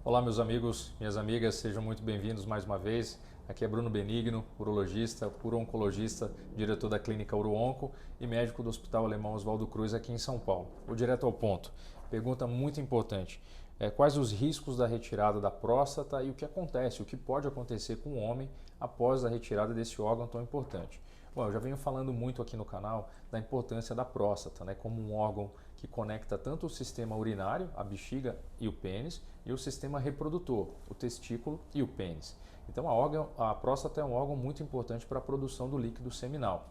Olá meus amigos, minhas amigas, sejam muito bem-vindos mais uma vez. Aqui é Bruno Benigno, urologista, uro-oncologista, diretor da clínica UroOnco e médico do Hospital Alemão Oswaldo Cruz aqui em São Paulo. Vou direto ao ponto. Pergunta muito importante. Quais os riscos da retirada da próstata e o que acontece, o que pode acontecer com o homem após a retirada desse órgão tão importante? Bom, eu já venho falando muito aqui no canal da importância da próstata, como um órgão que conecta tanto o sistema urinário, a bexiga e o pênis, e o sistema reprodutor, o testículo e o pênis. Então a próstata é um órgão muito importante para a produção do líquido seminal.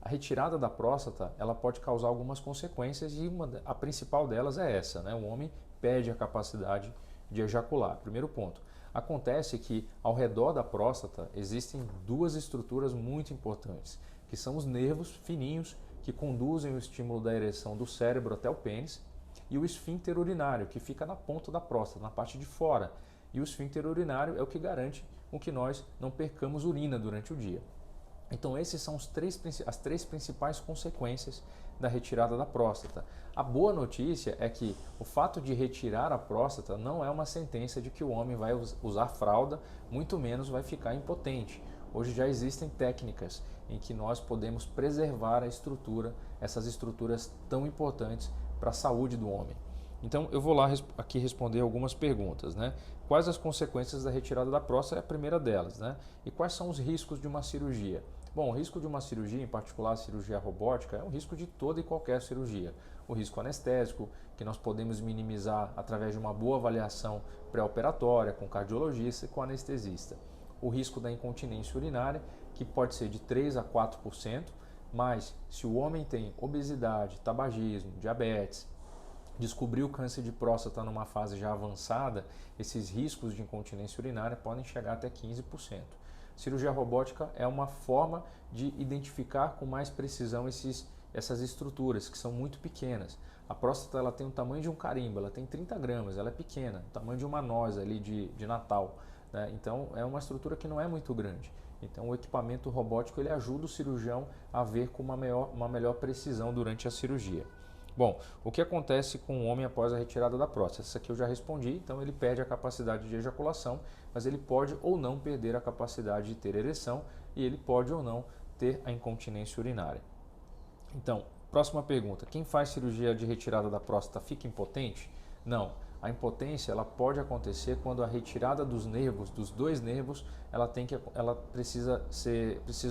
A retirada da próstata ela pode causar algumas consequências e a principal delas é essa, O homem perde a capacidade de ejacular. Primeiro ponto. Acontece que ao redor da próstata existem duas estruturas muito importantes, que são os nervos fininhos que conduzem o estímulo da ereção do cérebro até o pênis e o esfíncter urinário, que fica na ponta da próstata, na parte de fora. E o esfíncter urinário é o que garante com que nós não percamos urina durante o dia. Então esses são as três principais consequências da retirada da próstata. A boa notícia é que o fato de retirar a próstata não é uma sentença de que o homem vai usar fralda, muito menos vai ficar impotente. Hoje já existem técnicas em que nós podemos preservar a estrutura, essas estruturas tão importantes para a saúde do homem. Então eu vou lá aqui responder algumas perguntas, Quais as consequências da retirada da próstata? É a primeira delas, E quais são os riscos de uma cirurgia? Bom, o risco de uma cirurgia, em particular a cirurgia robótica, é um risco de toda e qualquer cirurgia. O risco anestésico, que nós podemos minimizar através de uma boa avaliação pré-operatória, com cardiologista e com anestesista. O risco da incontinência urinária, que pode ser de 3 a 4%, mas se o homem tem obesidade, tabagismo, diabetes, descobriu o câncer de próstata numa fase já avançada, esses riscos de incontinência urinária podem chegar até 15%. Cirurgia robótica é uma forma de identificar com mais precisão essas estruturas que são muito pequenas. A próstata ela tem o tamanho de um carimbo, ela tem 30 gramas, ela é pequena, o tamanho de uma noz ali de Natal. Então é uma estrutura que não é muito grande. Então o equipamento robótico ele ajuda o cirurgião a ver com uma melhor precisão durante a cirurgia. Bom, o que acontece com o homem após a retirada da próstata? Essa aqui eu já respondi, então ele perde a capacidade de ejaculação, mas ele pode ou não perder a capacidade de ter ereção e ele pode ou não ter a incontinência urinária. Então, próxima pergunta, quem faz cirurgia de retirada da próstata fica impotente? Não, a impotência ela pode acontecer quando a retirada dos nervos, dos dois nervos, ela precisa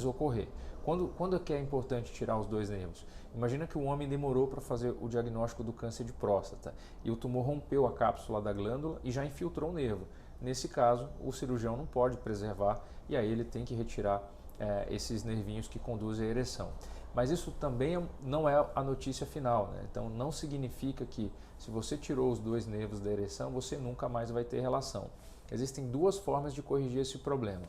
ocorrer. Quando é que é importante tirar os dois nervos? Imagina que o homem demorou para fazer o diagnóstico do câncer de próstata e o tumor rompeu a cápsula da glândula e já infiltrou o nervo. Nesse caso, o cirurgião não pode preservar e aí ele tem que retirar esses nervinhos que conduzem à ereção. Mas isso também não é a notícia final, Então não significa que se você tirou os dois nervos da ereção, você nunca mais vai ter relação. Existem duas formas de corrigir esse problema.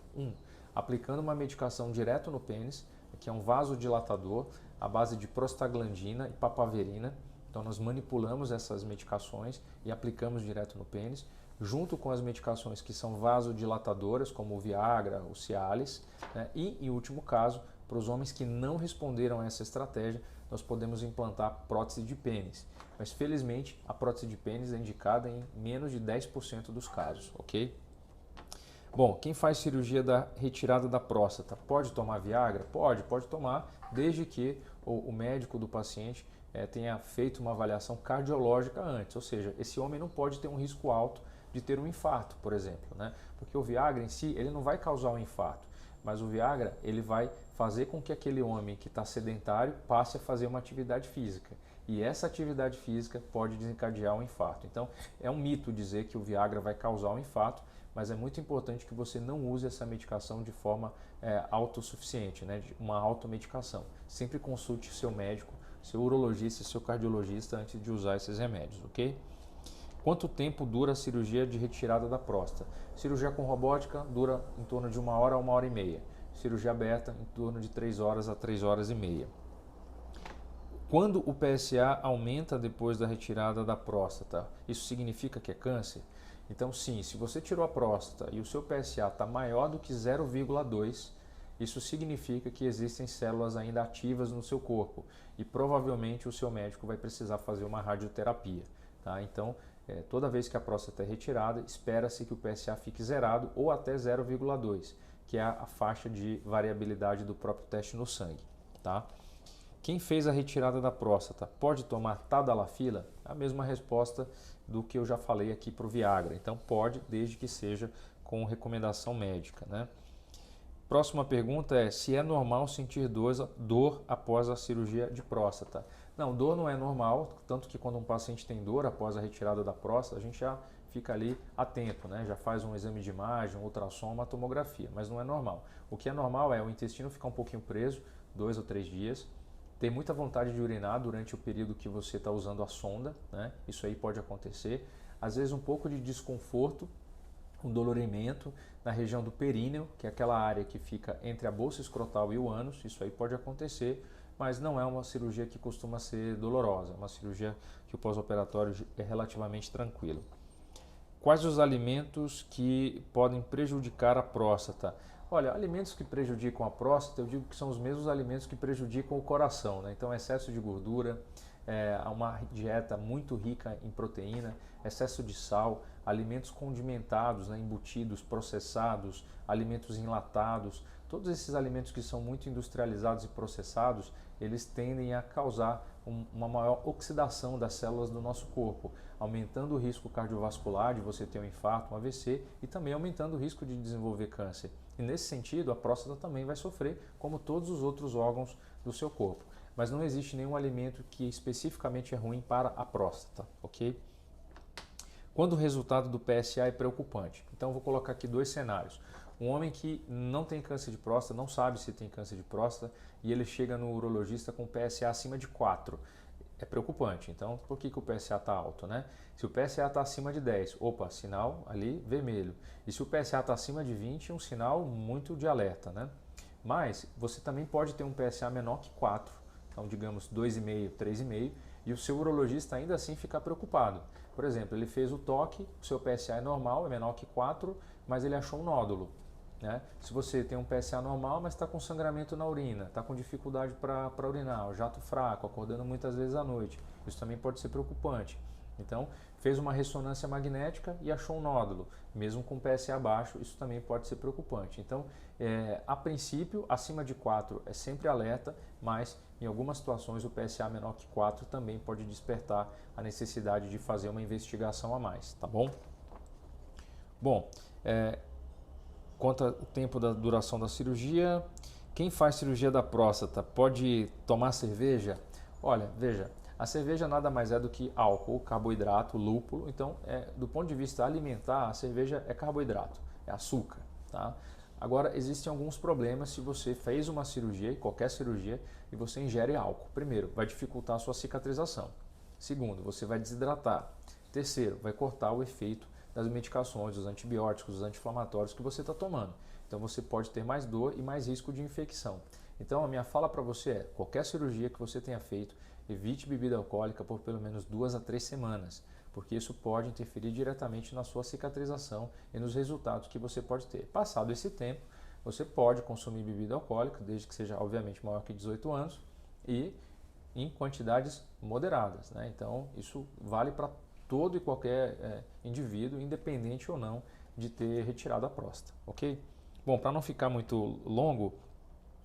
Aplicando uma medicação direto no pênis, que é um vasodilatador, à base de prostaglandina e papaverina. Então nós manipulamos essas medicações e aplicamos direto no pênis, junto com as medicações que são vasodilatadoras, como o Viagra, o Cialis, E, em último caso, para os homens que não responderam a essa estratégia, nós podemos implantar prótese de pênis. Mas, felizmente, a prótese de pênis é indicada em menos de 10% dos casos, ok? Bom, quem faz cirurgia da retirada da próstata pode tomar Viagra? Pode tomar, desde que o médico do paciente tenha feito uma avaliação cardiológica antes, ou seja, esse homem não pode ter um risco alto de ter um infarto, por exemplo, Porque o Viagra em si, ele não vai causar um infarto, mas o Viagra, ele vai fazer com que aquele homem que está sedentário passe a fazer uma atividade física. E essa atividade física pode desencadear um infarto. Então, é um mito dizer que o Viagra vai causar um infarto, mas é muito importante que você não use essa medicação de forma autossuficiente, de uma automedicação. Sempre consulte seu médico, seu urologista, seu cardiologista antes de usar esses remédios, ok? Quanto tempo dura a cirurgia de retirada da próstata? Cirurgia com robótica dura em torno de 1 hora a 1 hora e meia. Cirurgia aberta em torno de 3 horas a 3 horas e meia. Quando o PSA aumenta depois da retirada da próstata, isso significa que é câncer? Então sim, se você tirou a próstata e o seu PSA está maior do que 0,2, isso significa que existem células ainda ativas no seu corpo e provavelmente o seu médico vai precisar fazer uma radioterapia. Então Toda vez que a próstata é retirada, espera-se que o PSA fique zerado ou até 0,2, que é a faixa de variabilidade do próprio teste no sangue. Tá? Quem fez a retirada da próstata pode tomar tadalafila? A mesma resposta do que eu já falei aqui para o Viagra. Então pode, desde que seja com recomendação médica, né? Próxima pergunta é se é normal sentir dor após a cirurgia de próstata. Não, dor não é normal, tanto que quando um paciente tem dor após a retirada da próstata, a gente já fica ali atento, né? Já faz um exame de imagem, um ultrassom, uma tomografia, mas não é normal. O que é normal é o intestino ficar um pouquinho preso, 2 ou 3 dias, ter muita vontade de urinar durante o período que você está usando a sonda, né? Isso aí pode acontecer. Às vezes um pouco de desconforto, um dolorimento na região do períneo, que é aquela área que fica entre a bolsa escrotal e o ânus. Isso aí pode acontecer, mas não é uma cirurgia que costuma ser dolorosa, é uma cirurgia que o pós-operatório é relativamente tranquilo. Quais os alimentos que podem prejudicar a próstata? Olha, alimentos que prejudicam a próstata, eu digo que são os mesmos alimentos que prejudicam o coração, né? Então, excesso de gordura, uma dieta muito rica em proteína, excesso de sal, alimentos condimentados, né, embutidos, processados, alimentos enlatados, todos esses alimentos que são muito industrializados e processados, eles tendem a causar uma maior oxidação das células do nosso corpo, aumentando o risco cardiovascular de você ter um infarto, um AVC e também aumentando o risco de desenvolver câncer. E nesse sentido, a próstata também vai sofrer, como todos os outros órgãos do seu corpo. Mas não existe nenhum alimento que especificamente é ruim para a próstata, ok? Quando o resultado do PSA é preocupante. Então, eu vou colocar aqui 2 cenários. Um homem que não tem câncer de próstata, não sabe se tem câncer de próstata, e ele chega no urologista com PSA acima de 4. É preocupante. Então, por que o PSA está alto, né? Se o PSA está acima de 10, opa, sinal ali vermelho. E se o PSA está acima de 20, um sinal muito de alerta, né? Mas você também pode ter um PSA menor que 4, então digamos 2,5, 3,5, e o seu urologista ainda assim ficar preocupado. Por exemplo, ele fez o toque, o seu PSA é normal, é menor que 4, mas ele achou um nódulo. Né? Se você tem um PSA normal, mas está com sangramento na urina, está com dificuldade para urinar, o jato fraco, acordando muitas vezes à noite, isso também pode ser preocupante. Então, fez uma ressonância magnética e achou um nódulo, mesmo com PSA baixo, isso também pode ser preocupante. Então, a princípio, acima de 4 é sempre alerta, mas em algumas situações o PSA menor que 4 também pode despertar a necessidade de fazer uma investigação a mais, tá bom? Bom, quanto ao tempo da duração da cirurgia, quem faz cirurgia da próstata pode tomar cerveja? Olha, veja, a cerveja nada mais é do que álcool, carboidrato, lúpulo. Então, do ponto de vista alimentar, a cerveja é carboidrato, é açúcar. Tá? Agora, existem alguns problemas se você fez uma cirurgia, qualquer cirurgia, e você ingere álcool. Primeiro, vai dificultar a sua cicatrização. Segundo, você vai desidratar. Terceiro, vai cortar o efeito das medicações, dos antibióticos, dos anti-inflamatórios que você está tomando. Então você pode ter mais dor e mais risco de infecção. Então a minha fala para você é, qualquer cirurgia que você tenha feito, evite bebida alcoólica por pelo menos 2 a 3 semanas, porque isso pode interferir diretamente na sua cicatrização e nos resultados que você pode ter. Passado esse tempo, você pode consumir bebida alcoólica, desde que seja obviamente maior que 18 anos e em quantidades moderadas, né? Então isso vale para todo e qualquer indivíduo, independente ou não de ter retirado a próstata, ok? Bom, para não ficar muito longo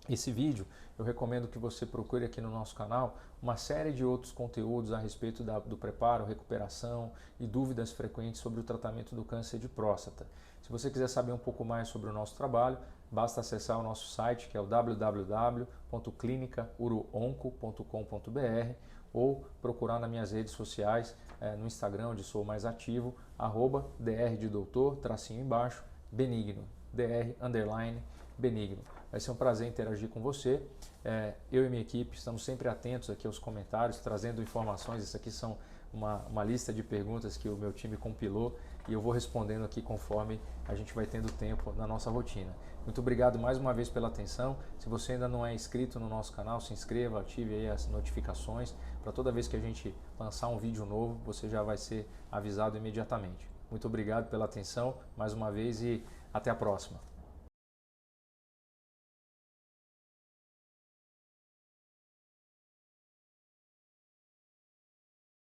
esse vídeo, eu recomendo que você procure aqui no nosso canal uma série de outros conteúdos a respeito do preparo, recuperação e dúvidas frequentes sobre o tratamento do câncer de próstata. Se você quiser saber um pouco mais sobre o nosso trabalho, basta acessar o nosso site, que é o www.clinicauroonco.com.br, ou procurar nas minhas redes sociais, no Instagram, onde sou mais ativo, @dr de doutor, tracinho embaixo, benigno, dr_benigno. Vai ser um prazer interagir com você. Eu e minha equipe estamos sempre atentos aqui aos comentários, trazendo informações. Isso aqui são uma lista de perguntas que o meu time compilou e eu vou respondendo aqui conforme a gente vai tendo tempo na nossa rotina. Muito obrigado mais uma vez pela atenção. Se você ainda não é inscrito no nosso canal, se inscreva, ative aí as notificações para toda vez que a gente lançar um vídeo novo, você já vai ser avisado imediatamente. Muito obrigado pela atenção mais uma vez e até a próxima.